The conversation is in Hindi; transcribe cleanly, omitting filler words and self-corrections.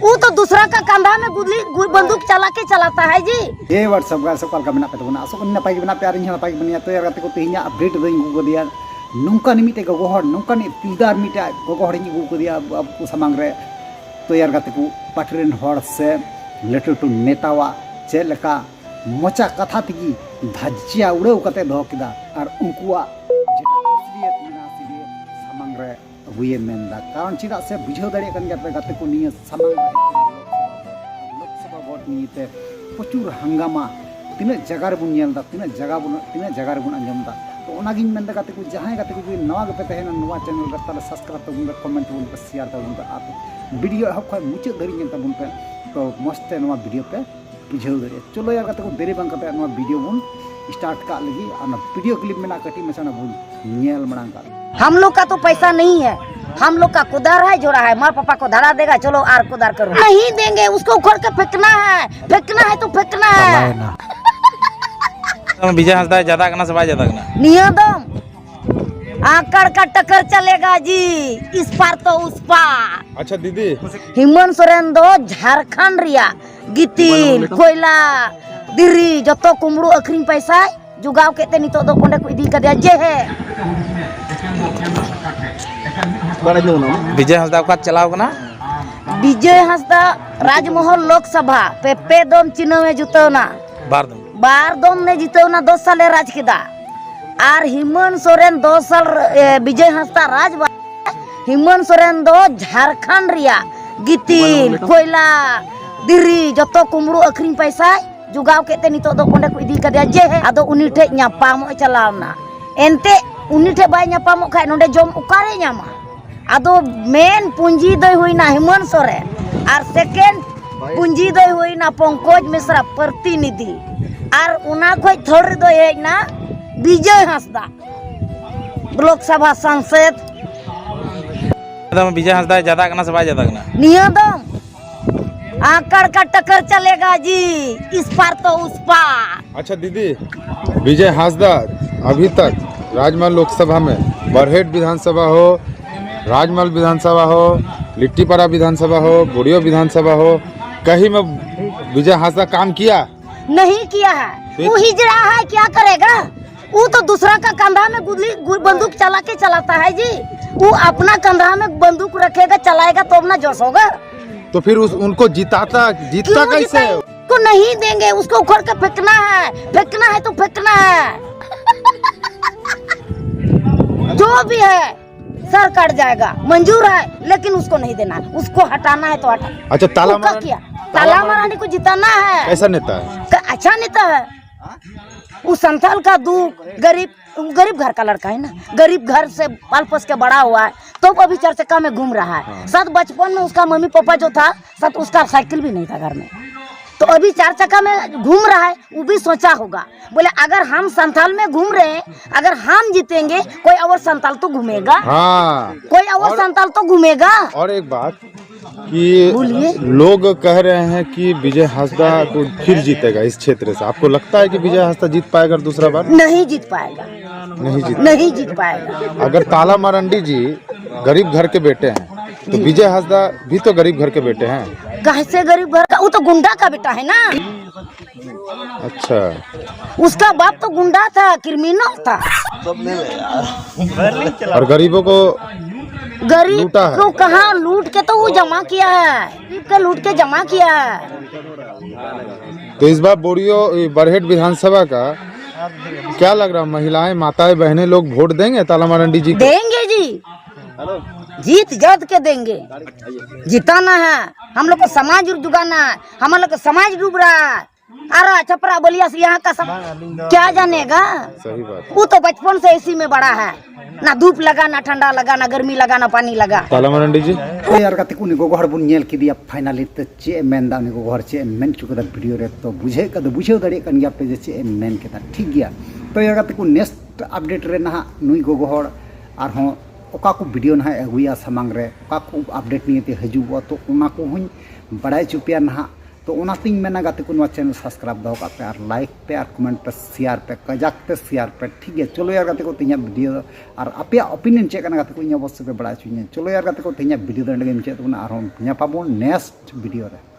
वो तो दूसरा का कंधा में बंदूक चला के चलाता है जी। ये व्हाट्सएप का सकाल का बना पे तो आसो को नपाई बना प्यार इन नपाई बनिया तो यार को तेहिया अपडेट दई गु दिया नुका निमिते गो हर नुका नि तिलदार मिटा गो हर गु को दिया अब को सामांग रे तो यार गाते को पाटरेन हर से लेटर टू नेतावा चे लका मोचा कथा तगी धज्जिया उड़ो कते दो किदा और उनकुआ जेटा असलियत मिना सिलिए सामांग रे हुए मेंदा कारण चिदा से बुझो दड़े कन गाते को निया सामांग लोकसभा वोट नीते प्रचुर हंगामा तीन जगह रे बुन नेलदा तीन जगह रे बुन अंजमदा तो ओनागिन मेंदा गाते को जहां गाते को नवा गपे तहेना नवा चैनल रे ताले सब्सक्राइब तबुन कमेंट तबुन शेयर तबुन आप वीडियो हब खय मुचे धरि नेल तबुन पे तो मस्त नवा वीडियो पे बुझाव दे चलो यार गाते को देरी बांग कते नवा वीडियो बुन स्टार्ट का लगी और वीडियो क्लिप में ना कटी मसाना बुन नेल मणांग का। हम लोग का तो पैसा नहीं है, हम लोग का कुदार है जोड़ा है, माँ पापा को धरा देगा चलो आर कुदार करो, नहीं देंगे उसको उखड़ के फेंकना है तो फेंकना है। विजय हंसदा ज्यादा करना से ज्यादा करना नियदम आकर का टक्कर चलेगा जी, इस पार तो उस पार। अच्छा दीदी हेमंत सोरेन दो झारखंड रिया गितिल कोयला दिरी जतो कुमड़ू अखरीन पैसा जुगाव केते नितो दो कोंडे को इदी कदिया जे है। विजय हंसदा का चलाव कना विजय हंसदा राजमहल लोकसभा पे दम चिन्ह में जुतौना बार दम ने जितौना 2 साल राज किदा और हेमंत सोरेन 2 साल विजय हंसदा राज हेमंत सोरेन दो झारखंड रिया गितिल कोयला दिरी जतो कुमड़ू अखरीन पैसा जुगाव केते नितो दो कोंडे को इदी कदिया जे है आदो उनी ठे न्यापाम चलावना एनते उनी ठे बाय न्यापाम खाय नोंडे जम उकारे न्यामा आदो मेन पूंजी दय हुईना हेमंत सोरेन और सेकेंड पूंजी दय हुईना पंकज मिश्रा प्रतिनिधि और उना खोय थर्ड दय हेना विजय हंसदा लोकसभा सांसद विजय हंसदा ज्यादा करना से ज्यादा करना नियदम आकर का टक्कर चलेगा जी, इस पार तो उस पार। अच्छा दीदी विजय हंसदा अभी तक राजमहल लोकसभा में बरहेट विधानसभा हो, राजमहल विधानसभा हो, लिट्टीपाड़ा विधानसभा हो, बुढ़ियो विधानसभा हो, कहीं में विजय हंसदा काम किया नहीं किया है, वो हिजड़ा है क्या करेगा, वो तो दूसरा का कंधा में बंदूक चला के चलाता है जी, वो अपना कंधा में बंदूक रखेगा चलाएगा तो अपना जोश होगा। तो फिर उनको जीतता कैसे? को नहीं देंगे, उसको उखड़ के फेंकना है तो फेंकना है। जो भी है सर कट जाएगा, मंजूर है लेकिन उसको नहीं देना, उसको हटाना है तो हटा। अच्छा ताला मरानी को जिताना है। कैसा नेता है? अच्छा नेता है, वो संथाल का दुख गरीब घर का लड़का है ना, गरीब घर से पाल पोस के बड़ा हुआ है तो अभी 4 चक्का में घूम रहा है। साथ बचपन में उसका मम्मी पापा जो था साथ उसका साइकिल भी नहीं था घर में, तो अभी 4 चक्का में घूम रहा है। वो भी सोचा होगा बोले अगर हम संथाल में घूम रहे हैं, अगर हम जीतेंगे कोई और संथाल तो घूमेगा, कोई और संथाल तो घूमेगा। और एक बात कि लोग कह रहे हैं कि विजय हंसदा को फिर जीतेगा इस क्षेत्र से, आपको लगता है कि विजय हंसदा जीत पाएगा दूसरा बार? नहीं जीत पाएगा, नहीं जीत पाएगा। अगर ताला मरांडी जी गरीब घर के बेटे हैं तो विजय हंसदा भी तो गरीब घर के बेटे हैं। कैसे गरीब घर का? वो तो गुंडा का बेटा है ना। अच्छा, उसका बाप तो गुंडा था, क्रिमिनल था। और गरीबों को गरीब को कहाँ लूट के तो वो जमा किया है, गरीब के लूट के जमा किया है। तो इस बार बरहेट विधानसभा का क्या लग रहा है, महिलाएं माताएं बहनें लोग वोट देंगे ताला मरांडी जी? देंगे जी, जीत जात के देंगे, जिताना है। हम लोग को समाज जुगाना है, हम लोग का समाज डूब रहा है। अरे छपरा बलिया से यहाँ का क्या जानेगा? सही बात। वो तो बचपन से इसी में बड़ा है, ना धूप लगा, ना ठंडा लगा, ना गर्मी लगा, ना पानी लगा। ताला मरांडी जी तो यार गाते को निको घर बुन नेल किदिया फाइनली तो चे मेनदा निको घर चे मेन चुकदा वीडियो रे तो बुझे दड़े कन गया पे जे चे मेन केता ठीक गया। तो यार गाते को नेक्स्ट अपडेट रे ना नुई गोगो हर आर हो ओका को वीडियो ना अगुया सामांग रे ओका को अपडेट नियते हजुबो तो ओना को हुई बड़ाई चुपिया ना तो ओनातिंग मेना गाते को नवा चैनल सब्सक्राइब दो पे और लाइक पे और कमेंट पे शेयर पे कजाक पे शेयर पे ठीक है। चलो यार गाते को तीन वीडियो और आपे ओपिनियन चेक करना गाते को इन अवश्य पे बड़ा चुनिए। चलो यार गाते को तीन वीडियो दंड के मुझे तो ना और हम पाबो नेक्स्ट वीडियो रे।